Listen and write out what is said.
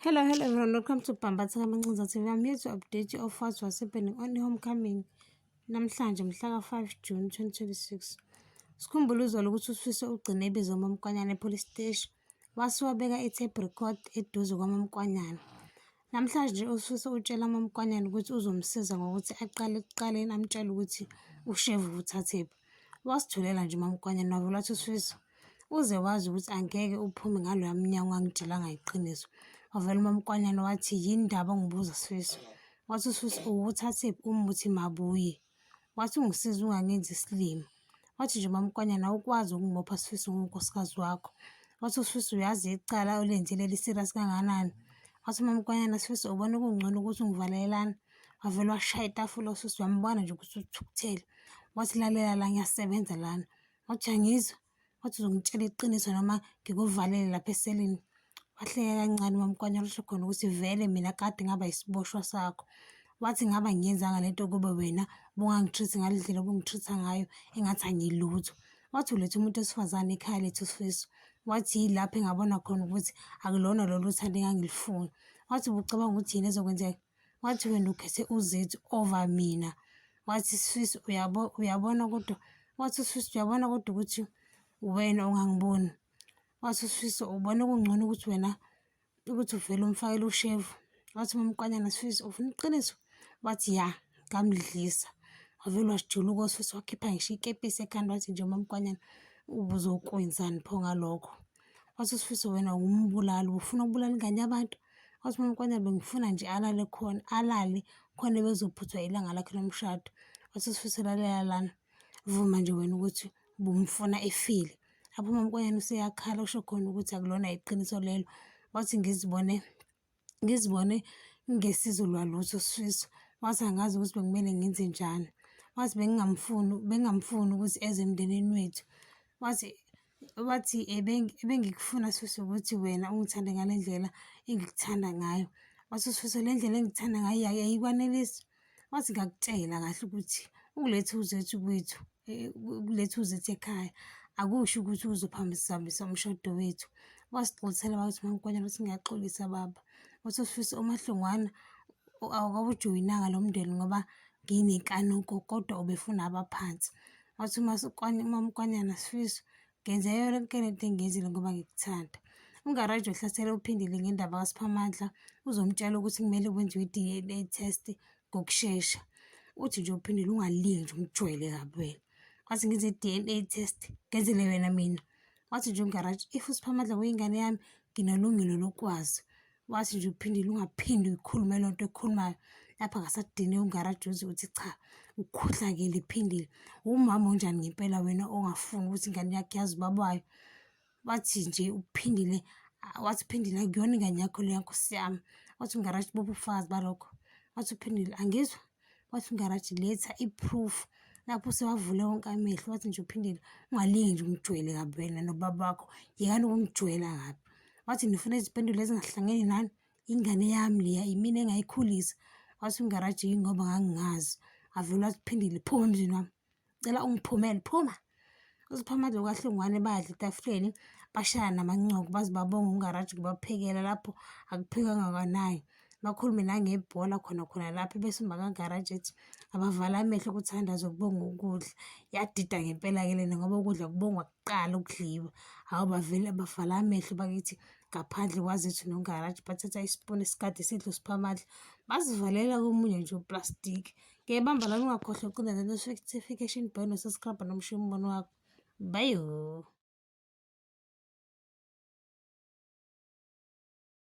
Hello everyone, welcome to Bambatha Kamancinza TV. I'm here to update you of what was happening on the homecoming namhlanje mhla ka-5 June 2026. Sikhumbule uzolo ukuthi uSifiso ugcine ebizwa uMamKwanyana epolice station wase wabeka i-tape record eduze kwaMamKwanyana. Namhlanje uSifiso utshela uMamKwanyana ukuthi uzomsiza ngokuthi aqale ekuqaleni amtshele ukuthi ushevu uthathephi. Wasithulela nje uMamKwanyana wavela wathi uSifiso uze wazi ukuthi angeke uphume ngaloya mnyango angitshelanga iqiniso. Wavela uMamKwanyana wathi yini indaba ongibuza Sifiso? Wathi uSifiso uwuthathephi umuthi mabuye? Wathi ungisiza ungangenzi isilimo. Wathi nje uMamKwanyana ukwazi ukungibopha Sifiso ngonkosikazi wakho. Wathi uSifiso uyazi icala olenzile li-serious kanganani? Wathi uMamKwanyana Sifiso ubona kungcono ukuthi ungivalelelana. Wavela washaya itafula uSifiso wambona nje ukuthi uthukuthele. Wathi lalela la ngiyasebenza lana. Wathi angizwa. Wathi uzongitshela iqiniso noma ngikuvalele lapha eselini. Wahleka kancane uMamKwanyana usho khona ukuthi vele mina kade ngaba isiboshwa sakho. Wathi ngaba ngiyenzanga lento kube wena bungangitreat ngalendlela obungitreat ngayo engathi angilutho. Wathi ulethe umuntu esifazane ekhaya lethu Sifiso. Wathi yilapho engabona khona ukuthi akulona lolu thando engangilifuna. Wathi ubucabanga ukuthi yini ezokwenzeka? Wathi wena ukhethe uZethu over mina. Wathi Sifiso uyabona kodwa wathi Sifiso uyabona kodwa ukuthi wena ungangiboni. Wathi uSifiso ubona kungcono ukuthi wena ukuthi uvele umfakele ushevu. Wathi uMamKwanyana Sifiso ufuna iqiniso? Wathi ya ngamdlisa. Wavele wajuluka uSifiso wakhipha ngisho ikepisi ekhanda wathi nje uMamKwanyana ubuzokwenzani pho ngalokho. Wathi uSifiso wena umbulali ufuna ukubulala ingane yabantu. Wathi uMamKwanyana bengifuna nje alale khona bezophuthwa ilanga lakhe lomshado. Wathi uSifiso lalela lana vuma nje wena ukuthi bumfuna efile. Lapho uMamKwanyana useyakhala usho khona ukuthi akulona iqiniso lelo. Wathi ngizibone ngesizo lwalutho Sifiso. Wathi angazi ukuthi bekumele ngenze njani. Wathi bengamfuni ukuthi eze emndenini wethu. Wathi ebengikufuna Sifiso ukuthi wena ungithande ngalendlela engikuthanda ngayo. Wathi Sifiso le ndlela engikuthanda ngayo ayikwanelisi. Wathi ngakutshela kahle ukuthi ukulethe uZethu kwethu ukulethe uZethu ekhaya akusho ukuthi uzophambisa umshado wethu. Wasixolisela wathi uMamKwanyana ukuthi ngiyaxolisa baba. Wathi uSifiso uMahlongwana awukabujoyinanga lo mndeni ngoba nginenkanuko kodwa ubefuna abaphansi. Wathi uMamKwanyana Sifiso ngenze yonke lento engiyenzile ngoba ngikuthanda. Ungaraji ohlasela uphindile ngendaba kaSiphamandla uzomtshela ukuthi kumele kwenziwe i-DNA test ngokushesha. Uthi nje uphindile ungalingi nje umjwayele kabi wena. Wathi ngenze i-DNA test ngenzele wena mina. Wathi nje ungaraji if uSiphamandla kuyingane yami nginalungelo lokwazi. Wathi nje uphindile ungaphindi uyikhulume lonto ekhulumayo lapha ngasadini ungaraji uthi cha ukhohlakele iphindile. Umama onjani ngempela wena ongafuni ukuthi ingane yakhe yazi ubaba wayo. Wathi nje uphindile wathi uphindile akuyona ingane yakho leya Nkosi yami. Wathi ungaraji bopha ubufakazi balokho. Wathi uphindile angizwa. Wathi ungaraji letha i-proof lapho sewavule wonke amehlo. Wathi nje uphindile ungalingi nje umjwayele kabi wena nobaba wakho yekani ukumjwayela kabi. Wathi nifuna izimpendulo ezingahlangene nani ingane yami leya imina engayikhulisa. Wathi ungaraji ngoba ngangingazi. Avela wathi uphindile phuma emzini wami cela ungiphumele phuma. USiphamandla uKaHlongwane bayadla etafuleni bashaya namancoko baze babonga ungaraji kubaphekela lapho akuphekanga kanayo. Bakhulume nangebhola khona lapho bese uMakangaraji ethi abavala amehlo ukuthandaza ukubonga ukudla. Yadida ngempela ke lena ngoba ukudla kubongwa kuqala ukudliwa. Hawu bavele bavala amehlo bakithi ngaphandle kwaZethu noNgaraji bathatha isipuni esikade sidla uSiphamandla bazivalela komunye nje uplastiki. Ngebamba lana ungakhohlwa uqinda le notification bell no subscribe nomsho umbono wakho. Bye.